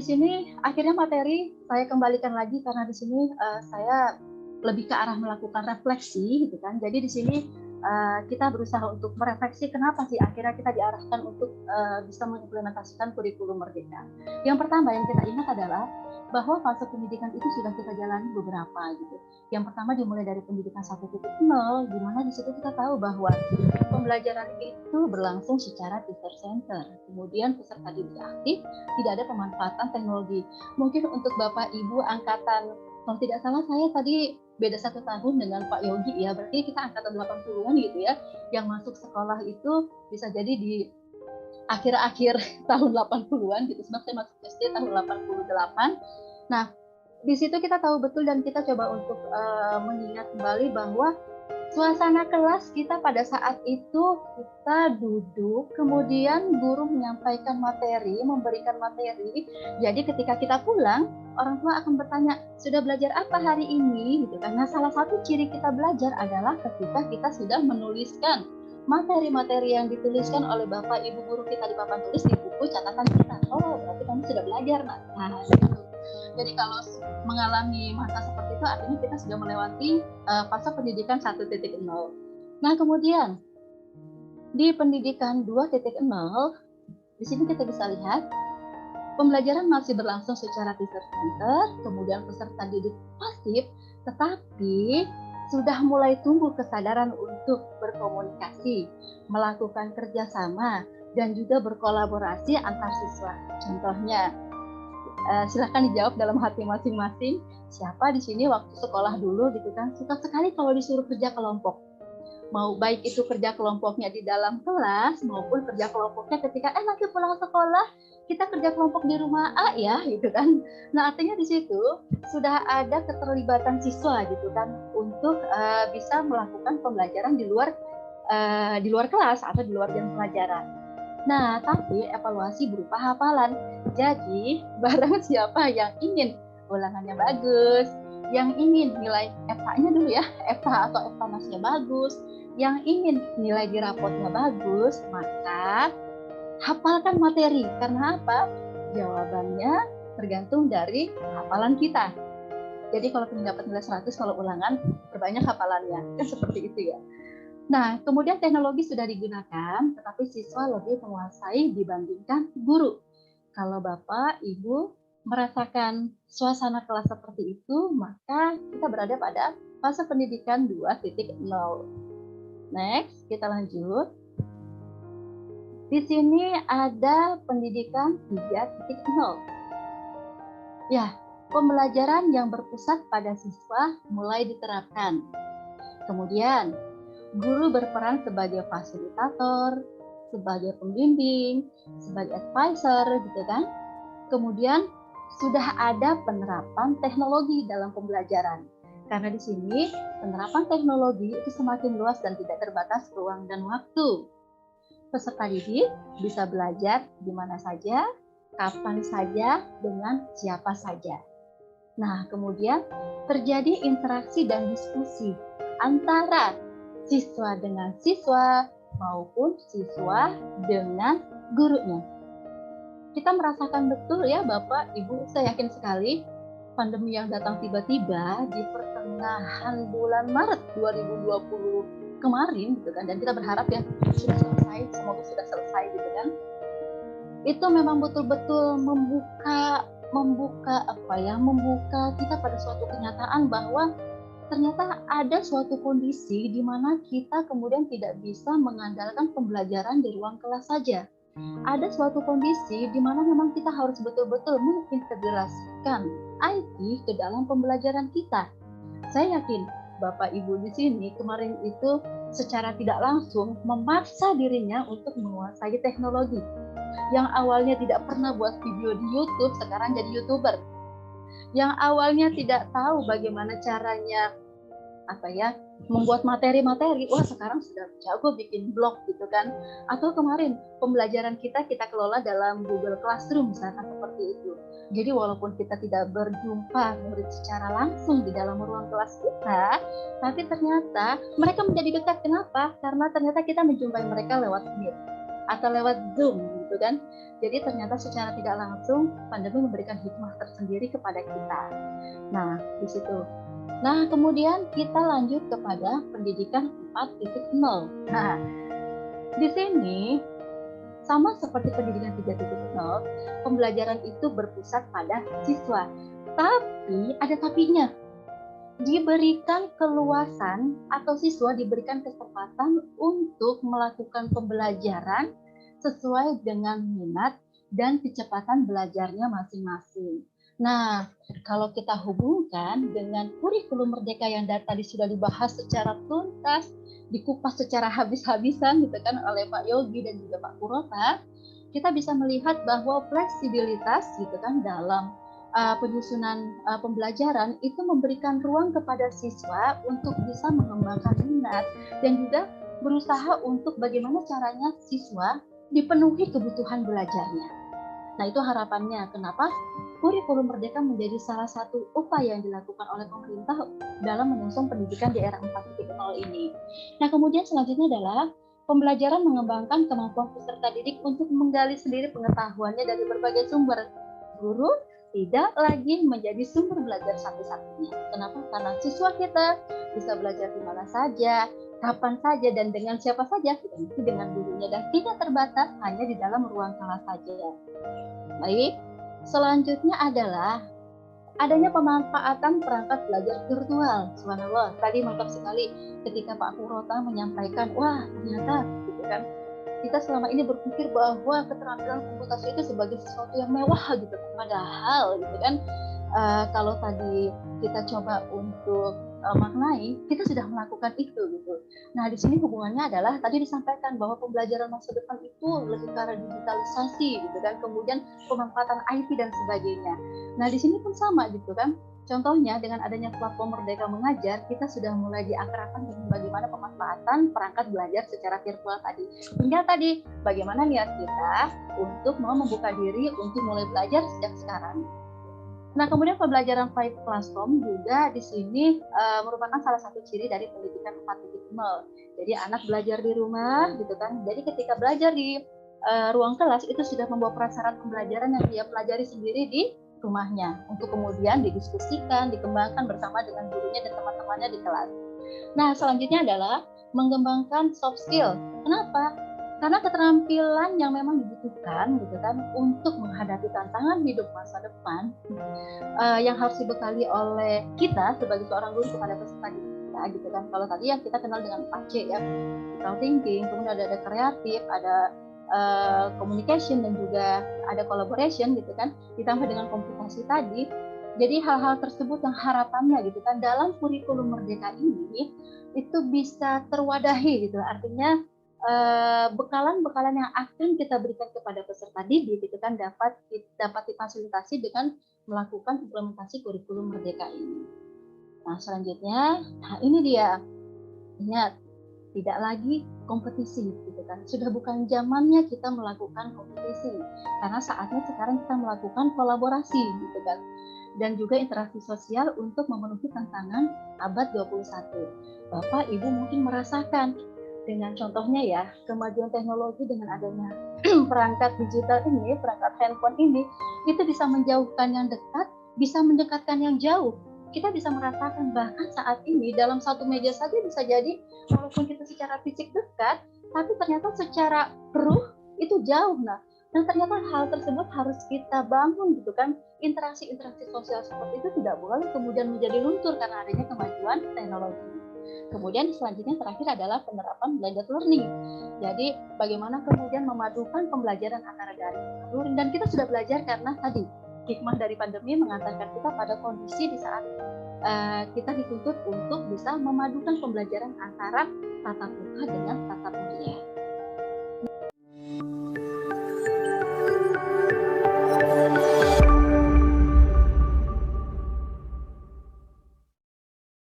sini akhirnya materi saya kembalikan lagi karena di sini saya lebih ke arah melakukan refleksi gitu kan. Jadi di sini kita berusaha untuk merefleksi kenapa sih akhirnya kita diarahkan untuk bisa mengimplementasikan kurikulum Merdeka. Yang pertama yang kita ingat adalah bahwa fase pendidikan itu sudah kita jalani beberapa gitu. Yang pertama dimulai dari pendidikan 1.0, di mana di situ kita tahu bahwa pembelajaran itu berlangsung secara teacher center. Kemudian peserta didik aktif, tidak ada pemanfaatan teknologi. Mungkin untuk Bapak Ibu angkatan, kalau tidak salah saya tadi beda 1 tahun dengan Pak Yogi ya, berarti kita angkatan 80-an gitu ya, yang masuk sekolah itu bisa jadi di akhir-akhir tahun 80-an gitu, sebab saya masuk SD tahun 88. Nah, di situ kita tahu betul dan kita coba untuk mengingat kembali bahwa suasana kelas kita pada saat itu kita duduk, kemudian guru menyampaikan materi, memberikan materi. Jadi ketika kita pulang, orang tua akan bertanya, sudah belajar apa hari ini? Gitu. Karena salah satu ciri kita belajar adalah ketika kita sudah menuliskan materi-materi yang dituliskan oleh Bapak Ibu guru kita di papan tulis di buku catatan kita. Oh, berarti kamu sudah belajar, Nak. Nah, gitu. Jadi kalau mengalami masa seperti itu artinya kita sudah melewati fase pendidikan 1.0. Nah, kemudian di pendidikan 2.0 di sini kita bisa lihat pembelajaran masih berlangsung secara teacher center, kemudian peserta didik pasif, tetapi sudah mulai tumbuh kesadaran untuk berkomunikasi, melakukan kerjasama, dan juga berkolaborasi antar siswa. Contohnya, silahkan dijawab dalam hati masing-masing. Siapa di sini waktu sekolah dulu gitu kan suka sekali kalau disuruh kerja kelompok. Mau baik itu kerja kelompoknya di dalam kelas maupun kerja kelompoknya ketika nanti pulang sekolah kita kerja kelompok di rumah A ya gitu kan. Nah, artinya di situ sudah ada keterlibatan siswa gitu kan untuk bisa melakukan pembelajaran di luar kelas atau di luar jam pelajaran. Nah, tapi evaluasi berupa hafalan. Jadi, barang siapa yang ingin ulangannya bagus, yang ingin nilai EVA-nya dulu ya, EVA atau EVA-nya bagus, yang ingin nilai di rapotnya bagus, maka hafalkan materi. Karena apa? Jawabannya tergantung dari hafalan kita. Jadi kalau ingin dapat nilai 100 kalau ulangan, perbanyak hafalannya. Kan seperti itu ya. Nah, kemudian teknologi sudah digunakan, tetapi siswa lebih menguasai dibandingkan guru. Kalau Bapak, Ibu merasakan suasana kelas seperti itu, maka kita berada pada fase pendidikan 2.0. Next, kita lanjut. Di sini ada pendidikan 3.0. Ya, pembelajaran yang berpusat pada siswa mulai diterapkan. Kemudian, guru berperan sebagai fasilitator, sebagai pembimbing, sebagai advisor gitu kan. Kemudian sudah ada penerapan teknologi dalam pembelajaran. Karena di sini penerapan teknologi itu semakin luas dan tidak terbatas ruang dan waktu. Peserta didik bisa belajar di mana saja, kapan saja, dengan siapa saja. Nah, kemudian terjadi interaksi dan diskusi antara siswa dengan siswa maupun siswa dengan gurunya. Kita merasakan betul ya Bapak, Ibu, saya yakin sekali pandemi yang datang tiba-tiba di pertengahan bulan Maret 2020 kemarin gitu kan, dan kita berharap ya sudah selesai, semoga sudah selesai gitu kan. Itu memang betul-betul membuka kita pada suatu kenyataan bahwa ternyata ada suatu kondisi di mana kita kemudian tidak bisa mengandalkan pembelajaran di ruang kelas saja. Ada suatu kondisi di mana memang kita harus betul-betul mengintegrasikan IT ke dalam pembelajaran kita. Saya yakin Bapak Ibu di sini kemarin itu secara tidak langsung memaksa dirinya untuk menguasai teknologi. Yang awalnya tidak pernah buat video di YouTube, sekarang jadi YouTuber. Yang awalnya tidak tahu bagaimana caranya membuat materi-materi, wah sekarang sudah jago bikin blog gitu kan. Atau kemarin pembelajaran kita kelola dalam Google Classroom misalkan seperti itu. Jadi walaupun kita tidak berjumpa murid secara langsung di dalam ruang kelas kita, tapi ternyata mereka menjadi dekat. Kenapa? Karena ternyata kita menjumpai mereka lewat Meet atau lewat Zoom gitu gitu kan. Jadi ternyata secara tidak langsung pandemi memberikan hikmah tersendiri kepada kita. Nah, di situ. Nah, kemudian kita lanjut kepada pendidikan 4.0. Nah, di sini sama seperti pendidikan 3.0, pembelajaran itu berpusat pada siswa. Tapi ada tapinya. Diberikan keluasan atau siswa diberikan kesempatan untuk melakukan pembelajaran sesuai dengan minat dan kecepatan belajarnya masing-masing. Nah, kalau kita hubungkan dengan kurikulum Merdeka yang tadi sudah dibahas secara tuntas, dikupas secara habis-habisan gitu kan oleh Pak Yogi dan juga Pak Kurota, kita bisa melihat bahwa fleksibilitas gitu kan dalam penyusunan pembelajaran itu memberikan ruang kepada siswa untuk bisa mengembangkan minat dan juga berusaha untuk bagaimana caranya siswa dipenuhi kebutuhan belajarnya. Nah, itu harapannya. Kenapa kurikulum Merdeka menjadi salah satu upaya yang dilakukan oleh pemerintah dalam menyusun pendidikan di era 4.0 ini. Nah, kemudian selanjutnya adalah pembelajaran mengembangkan kemampuan peserta didik untuk menggali sendiri pengetahuannya dari berbagai sumber. Guru tidak lagi menjadi sumber belajar satu-satunya. Kenapa? Karena siswa kita bisa belajar di mana saja, kapan saja, dan dengan siapa saja, itu dengan gurunya, dan tidak terbatas hanya di dalam ruang kelas saja. Baik, selanjutnya adalah adanya pemanfaatan perangkat belajar virtual. Subhanallah, tadi mantap sekali ketika Pak Kurota menyampaikan, wah ternyata gitu kan, kita selama ini berpikir bahwa keterampilan komputasi itu sebagai sesuatu yang mewah gitu, padahal gitu kan kalau tadi kita coba untuk maknai, kita sudah melakukan itu gitu. Nah, di sini hubungannya adalah tadi disampaikan bahwa pembelajaran masa depan itu lebih ke arah digitalisasi gitu kan, kemudian pemanfaatan IT dan sebagainya. Nah, di sini pun sama gitu kan. Contohnya dengan adanya platform Merdeka Mengajar, kita sudah mulai diakrabkan dengan bagaimana pemanfaatan perangkat belajar secara virtual tadi. Tinggal tadi bagaimana niat kita untuk mau membuka diri untuk mulai belajar sejak sekarang. Nah, kemudian pembelajaran Five Classroom juga di sini merupakan salah satu ciri dari pendidikan 4.0. Jadi anak belajar di rumah gitu kan. Jadi ketika belajar di ruang kelas itu sudah membawa prasyarat pembelajaran yang dia pelajari sendiri di rumahnya untuk kemudian didiskusikan, dikembangkan bersama dengan gurunya dan teman-temannya di kelas. Nah, selanjutnya adalah mengembangkan soft skill. Kenapa? Karena keterampilan yang memang dibutuhkan gitu kan untuk menghadapi tantangan hidup masa depan yang harus dibekali oleh kita sebagai seorang guru kepada peserta didik kita gitu kan. Kalau tadi yang kita kenal dengan 4C ya, critical thinking, kemudian ada kreatif, ada communication, dan juga ada collaboration gitu kan, ditambah dengan komputasi tadi. Jadi hal-hal tersebut yang harapannya gitu kan dalam kurikulum Merdeka ini itu bisa terwadahi gitu. Artinya bekalan-bekalan yang akan kita berikan kepada peserta didik itu kan dapat difasilitasi dengan melakukan implementasi kurikulum Merdeka ini. Nah, selanjutnya, nah ini dia. Ingat, tidak lagi kompetisi gitu kan. Sudah bukan zamannya kita melakukan kompetisi, karena saatnya sekarang kita melakukan kolaborasi gitu kan. Dan juga interaksi sosial untuk memenuhi tantangan abad 21. Bapak Ibu mungkin merasakan dengan contohnya ya, kemajuan teknologi dengan adanya perangkat digital ini, perangkat handphone ini, itu bisa menjauhkan yang dekat, bisa mendekatkan yang jauh. Kita bisa merasakan bahkan saat ini dalam satu meja saja bisa jadi walaupun kita secara fisik dekat, tapi ternyata secara ruh itu jauh. Nah, dan ternyata hal tersebut harus kita bangun gitu kan. Interaksi-interaksi sosial seperti itu tidak boleh kemudian menjadi luntur karena adanya kemajuan teknologi. Kemudian selanjutnya terakhir adalah penerapan blended learning. Jadi bagaimana kemudian memadukan pembelajaran antara daring dan luring, dan kita sudah belajar karena tadi hikmah dari pandemi mengantarkan kita pada kondisi di saat kita dituntut untuk bisa memadukan pembelajaran antara tatap muka dengan tatap